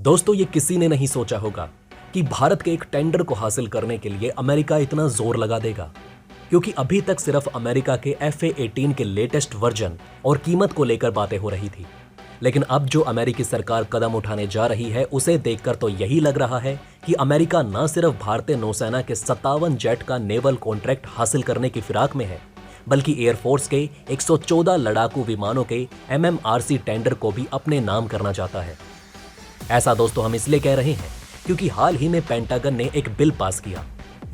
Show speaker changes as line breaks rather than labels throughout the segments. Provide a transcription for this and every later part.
दोस्तों, ये किसी ने नहीं सोचा होगा कि भारत के एक टेंडर को हासिल करने के लिए अमेरिका इतना जोर लगा देगा, क्योंकि अभी तक सिर्फ अमेरिका के FA-18 के लेटेस्ट वर्जन और कीमत को लेकर बातें हो रही थी। लेकिन अब जो अमेरिकी सरकार कदम उठाने जा रही है उसे देखकर तो यही लग रहा है कि अमेरिका न सिर्फ भारतीय नौसेना के 57 जेट का नेवल कॉन्ट्रैक्ट हासिल करने की फिराक में है, बल्कि एयरफोर्स के 114 लड़ाकू विमानों के MMRC टेंडर को भी अपने नाम करना चाहता है। ऐसा दोस्तों हम इसलिए कह रहे हैं क्योंकि हाल ही में पेंटागन ने एक बिल पास किया।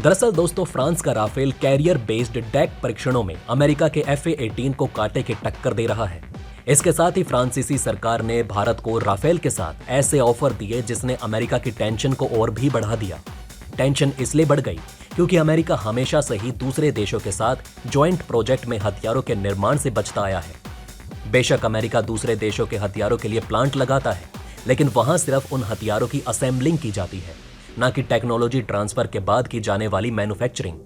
दरअसल दोस्तों, फ्रांस का राफेल कैरियर बेस्ड डैक परीक्षणों में अमेरिका के FA-18 को कांटे की टक्कर दे रहा है। इसके साथ ही फ्रांसीसी सरकार ने भारत को राफेल के साथ ऐसे ऑफर दिए जिसने अमेरिका की टेंशन को और भी बढ़ा दिया। टेंशन इसलिए बढ़ गई क्योंकि अमेरिका हमेशा से ही दूसरे देशों के साथ ज्वाइंट प्रोजेक्ट में हथियारों के निर्माण से बचता आया है। बेशक अमेरिका दूसरे देशों के हथियारों के लिए प्लांट लगाता है, लेकिन वहां सिर्फ उन हथियारों की असेंबलिंग की जाती है, न कि टेक्नोलॉजी ट्रांसफर के बाद की जाने वाली मैन्युफैक्चरिंग।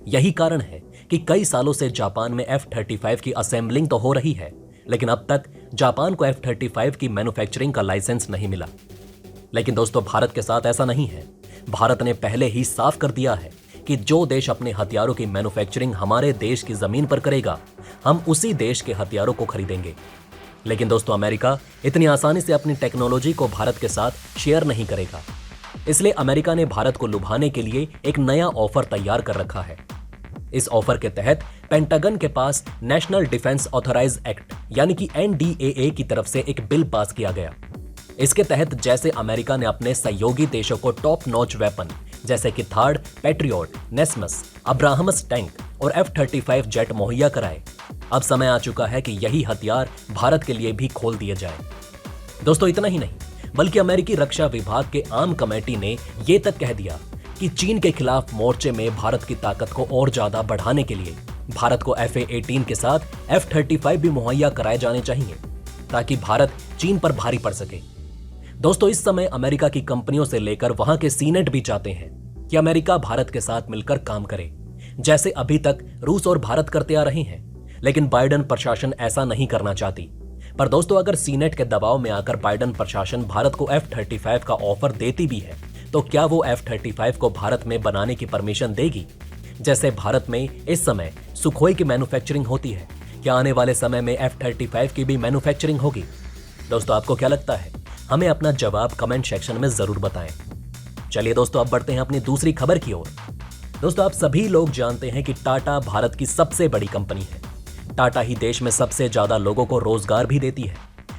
यही कारण है कि कई सालों से जापान में F-35 की असेंबलिंग तो हो रही है, लेकिन अब तक जापान को F-35 की मैन्युफैक्चरिंग का लाइसेंस नहीं मिला। लेकिन दोस्तों, भारत के साथ ऐसा नहीं है। भारत ने पहले ही साफ कर दिया है कि जो देश अपने हथियारों की मैन्युफैक्चरिंग हमारे देश की जमीन पर करेगा, हम उसी देश के हथियारों को खरीदेंगे। लेकिन दोस्तों, अमेरिका इतनी आसानी से अपनी टेक्नोलॉजी को भारत के साथ शेयर नहीं करेगा। इसलिए अमेरिका ने भारत को लुभाने के लिए एक नया ऑफर तैयार कर रखा है। इस ऑफर के तहत पेंटागन के पास नेशनल डिफेंस ऑथराइज एक्ट यानी कि NDAA की तरफ से एक बिल पास किया गया। इसके तहत जैसे अमेरिका ने अपने सहयोगी देशों को टॉप नॉच वेपन जैसे कि थार्ड, पैट्रियट, नेसमस, अब्राहमस टैंक और F-35 जेट मुहैया कराए, अब समय आ चुका है कि यही हथियार भारत के लिए भी खोल दिए जाए। दोस्तों, इतना ही नहीं, बल्कि अमेरिकी रक्षा विभाग के आम कमेटी ने यह तक कह दिया कि चीन के खिलाफ मोर्चे में भारत की ताकत को और ज्यादा बढ़ाने के लिए भारत को FA-18 के साथ F-35 भी मुहैया कराए जाने चाहिए, ताकि भारत चीन पर भारी पड़ सके। दोस्तों, इस समय अमेरिका की कंपनियों से लेकर वहां के सीनेट भी चाहते हैं कि अमेरिका भारत के साथ मिलकर काम करे, जैसे अभी तक रूस और भारत करते आ रहे हैं। लेकिन बाइडेन प्रशासन ऐसा नहीं करना चाहती। पर दोस्तों, अगर सीनेट के दबाव में आकर बाइडेन प्रशासन भारत को F-35 का ऑफर देती भी है, तो क्या वो F-35 को भारत में बनाने की परमिशन देगी? जैसे भारत में इस समय सुखोई की मैन्युफैक्चरिंग होती है, क्या आने वाले समय में F-35 की भी मैन्युफैक्चरिंग होगी? दोस्तों, आपको क्या लगता है? हमें अपना जवाब कमेंट सेक्शन में जरूर बताएं। चलिए दोस्तों, अब बढ़ते हैं अपनी दूसरी खबर की ओर। दोस्तों, आप सभी लोग जानते हैं कि टाटा भारत की सबसे बड़ी कंपनी है। टाटा ही देश में सबसे ज्यादा लोगों को रोजगार भी देती है,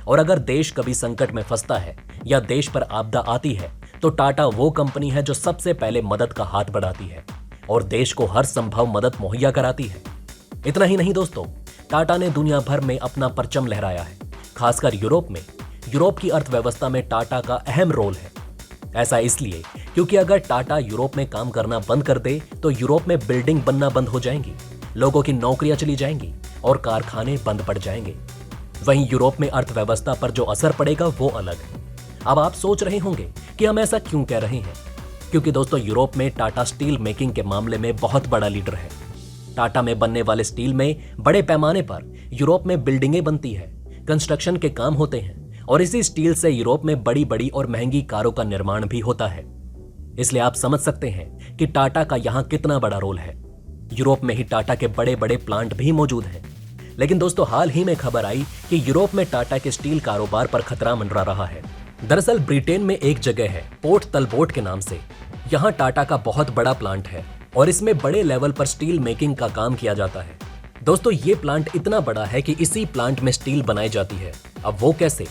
और अगर देश कभी संकट में फंसता है या देश पर आपदा आती है, तो टाटा वो कंपनी है जो सबसे पहले मदद का हाथ बढ़ाती है और देश को हर संभव मदद मुहैया कराती है। इतना ही नहीं दोस्तों, टाटा ने दुनिया भर में अपना परचम लहराया है, खासकर यूरोप में। यूरोप की अर्थव्यवस्था में टाटा का अहम रोल है। ऐसा इसलिए क्योंकि अगर टाटा यूरोप में काम करना बंद कर दे तो यूरोप में बिल्डिंग बनना बंद हो जाएंगी, लोगों की नौकरियां चली जाएंगी और कारखाने बंद पड़ जाएंगे। वहीं यूरोप में अर्थव्यवस्था पर जो असर पड़ेगा वो अलग है। अब आप सोच रहे होंगे कि हम ऐसा क्यों कह रहे हैं, क्योंकि दोस्तों, यूरोप में टाटा स्टील मेकिंग के मामले में बहुत बड़ा लीडर है। टाटा में बनने वाले स्टील में बड़े पैमाने पर यूरोप में बिल्डिंगें बनती है, कंस्ट्रक्शन के काम होते हैं, और इसी स्टील से यूरोप में बड़ी बड़ी और महंगी कारों का निर्माण भी होता है। इसलिए आप समझ सकते हैं कि टाटा का यहां कितना बड़ा रोल है। यूरोप में ही टाटा के बड़े बड़े प्लांट भी मौजूद हैं। लेकिन दोस्तों, हाल ही में खबर आई कि यूरोप में टाटा के स्टील कारोबार पर खतरा मंडरा रहा है। दरअसल ब्रिटेन में एक जगह है पोर्ट तलबोट के नाम से। यहाँ टाटा का बहुत बड़ा प्लांट है और इसमें बड़े लेवल पर स्टील मेकिंग का काम किया जाता है। दोस्तों, ये प्लांट इतना बड़ा है कि इसी प्लांट में स्टील बनाई जाती है। अब वो कैसे?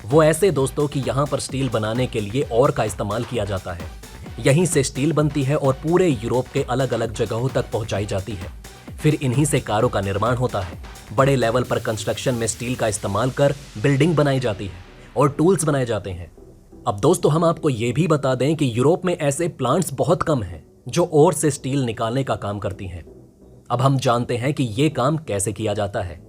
वो ऐसे दोस्तों कि यहाँ पर स्टील बनाने के लिए और का इस्तेमाल किया जाता है। यहीं से स्टील बनती है और पूरे यूरोप के अलग अलग जगहों तक पहुंचाई जाती है। फिर इन्हीं से कारों का निर्माण होता है। बड़े लेवल पर कंस्ट्रक्शन में स्टील का इस्तेमाल कर बिल्डिंग बनाई जाती है और टूल्स बनाए जाते हैं। अब दोस्तों, हम आपको ये भी बता दें कि यूरोप में ऐसे प्लांट्स बहुत कम हैं जो ओर से स्टील निकालने का काम करती हैं। अब हम जानते हैं कि ये काम कैसे किया जाता है।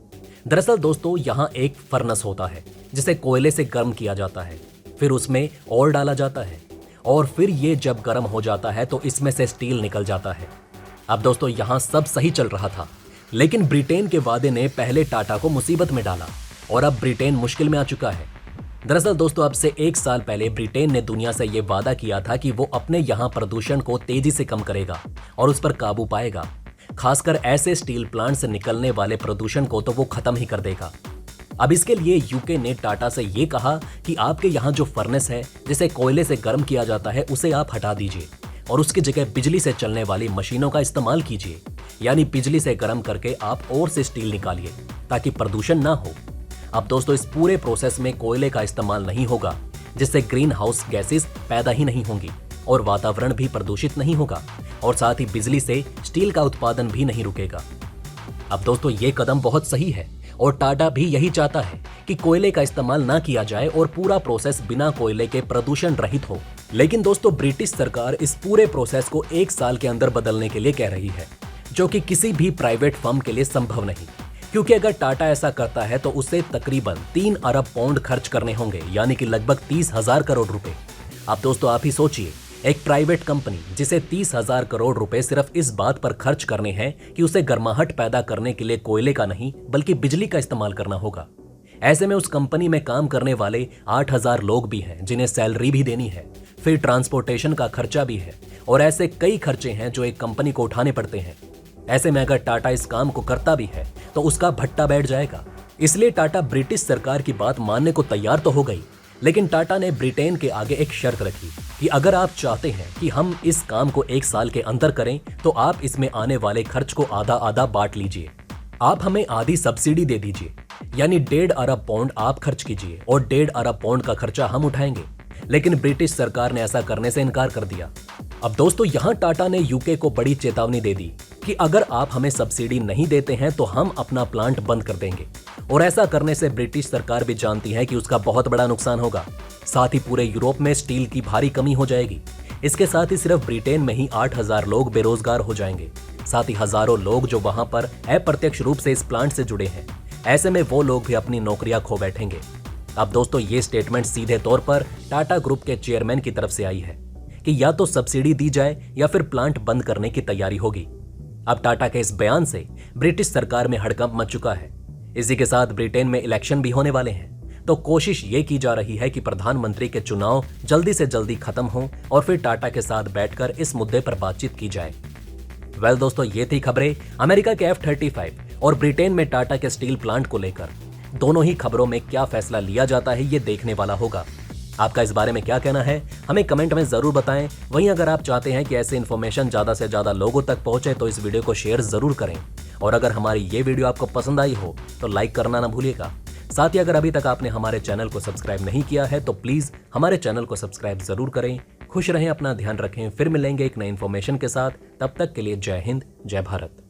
दरअसल दोस्तों, यहाँ एक फर्नेस होता है जिसे कोयले से गर्म किया जाता है, फिर उसमें और डाला जाता है और फिर ये जब गर्म हो जाता है तो इसमें से स्टील निकल जाता है। अब दोस्तों, यहाँ सब सही चल रहा था, लेकिन ब्रिटेन के वादे ने पहले टाटा को मुसीबत में डाला और अब ब्रिटेन मुश्किल में आ चुका है। दरअसल दोस्तों, अब से 1 साल पहले ब्रिटेन ने दुनिया से ये वादा किया था कि वो अपने यहाँ प्रदूषण को तेजी से कम करेगा और उस पर काबू पाएगा। खासकर ऐसे स्टील प्लांट से निकलने वाले प्रदूषण को तो वो खत्म ही कर देगा। अब इसके लिए यूके ने टाटा से ये कहा कि आपके यहाँ जो फर्नेस है, जिसे कोयले से गर्म किया जाता है, उसे आप हटा दीजिए और उसकी जगह बिजली से चलने वाली मशीनों का इस्तेमाल कीजिए। यानी बिजली से गर्म करके आप और से स्टील निकालिए ताकि प्रदूषण ना हो। अब दोस्तों, इस पूरे प्रोसेस में कोयले का इस्तेमाल नहीं होगा, जिससे ग्रीन हाउस गैसेस पैदा ही नहीं होंगी और वातावरण भी प्रदूषित नहीं होगा, और साथ ही बिजली से स्टील का उत्पादन भी नहीं रुकेगा। अब दोस्तों, ये कदम बहुत सही है और टाटा भी यही चाहता है कि कोयले का इस्तेमाल ना किया जाए और पूरा प्रोसेस बिना कोयले के प्रदूषण रहित हो। लेकिन दोस्तों, ब्रिटिश सरकार इस पूरे प्रोसेस को 1 साल के अंदर बदलने के लिए कह रही है, जो कि किसी भी प्राइवेट फर्म के लिए संभव नहीं, क्योंकि अगर टाटा ऐसा करता है तो उसे तकरीबन 3 अरब पाउंड खर्च करने होंगे, यानी कि लगभग 30,000 करोड़ रुपए। अब दोस्तों, आप ही सोचिए, एक प्राइवेट कंपनी जिसे 30,000 करोड़ रुपए सिर्फ इस बात पर खर्च करने हैं कि उसे गर्माहट पैदा करने के लिए कोयले का नहीं बल्कि बिजली का इस्तेमाल करना होगा। ऐसे में उस कंपनी में काम करने वाले 8,000 लोग भी हैं जिन्हें सैलरी भी देनी है, फिर ट्रांसपोर्टेशन का खर्चा भी है, और ऐसे कई खर्चे हैं जो एक कंपनी को उठाने पड़ते हैं। ऐसे में अगर टाटा इस काम को करता भी है तो उसका भट्टा बैठ जाएगा। इसलिए टाटा ब्रिटिश सरकार की बात मानने को तैयार तो हो गई, लेकिन टाटा ने ब्रिटेन के आगे एक शर्त रखी कि अगर आप चाहते हैं कि हम इस काम को 1 साल के अंदर करें तो आप इसमें आने वाले खर्च को आधा आधा बांट लीजिए। आप हमें आधी सब्सिडी दे दीजिए, यानी 1.5 अरब पाउंड आप खर्च कीजिए और 1.5 अरब पाउंड का खर्चा हम उठाएंगे। लेकिन ब्रिटिश सरकार ने ऐसा करने से इनकार कर दिया। अब दोस्तों, यहाँ टाटा ने यूके को बड़ी चेतावनी दे दी कि अगर आप हमें सब्सिडी नहीं देते हैं तो हम अपना प्लांट बंद कर देंगे, और ऐसा करने से ब्रिटिश सरकार भी जानती है कि उसका बहुत बड़ा नुकसान होगा। साथ ही पूरे यूरोप में स्टील की भारी कमी हो जाएगी। इसके साथ ही सिर्फ ब्रिटेन में ही 8,000 लोग बेरोजगार हो जाएंगे, साथ ही हजारों लोग जो वहां पर अप्रत्यक्ष रूप से इस प्लांट से जुड़े हैं, ऐसे में वो लोग भी अपनी नौकरियां खो बैठेंगे। अब दोस्तों, ये स्टेटमेंट सीधे तौर पर टाटा ग्रुप के चेयरमैन की तरफ से आई है कि या तो सब्सिडी दी जाए या फिर प्लांट बंद करने की तैयारी होगी। अब टाटा के इस बयान से ब्रिटिश सरकार में हड़कंप मच चुका है। इसी के साथ ब्रिटेन में इलेक्शन भी होने वाले हैं, तो कोशिश ये की जा रही है कि प्रधानमंत्री के चुनाव जल्दी से जल्दी खत्म हो और फिर टाटा के साथ बैठकर इस मुद्दे पर बातचीत की जाए। वेल दोस्तों, ये थी खबरें अमेरिका के F-35 और ब्रिटेन में टाटा के स्टील प्लांट को लेकर। दोनों ही खबरों में क्या फैसला लिया जाता है ये देखने वाला होगा। आपका इस बारे में क्या कहना है हमें कमेंट में जरूर बताएं। वहीं अगर आप चाहते हैं कि ऐसे इन्फॉर्मेशन ज्यादा से ज्यादा लोगों तक पहुंचे तो इस वीडियो को शेयर जरूर करें, और अगर हमारी ये वीडियो आपको पसंद आई हो तो लाइक करना ना भूलिएगा। साथ ही अगर अभी तक आपने हमारे चैनल को सब्सक्राइब नहीं किया है तो प्लीज हमारे चैनल को सब्सक्राइब जरूर करें। खुश रहें, अपना ध्यान रखें। फिर मिलेंगे एक नई इन्फॉर्मेशन के साथ। तब तक के लिए जय हिंद, जय भारत।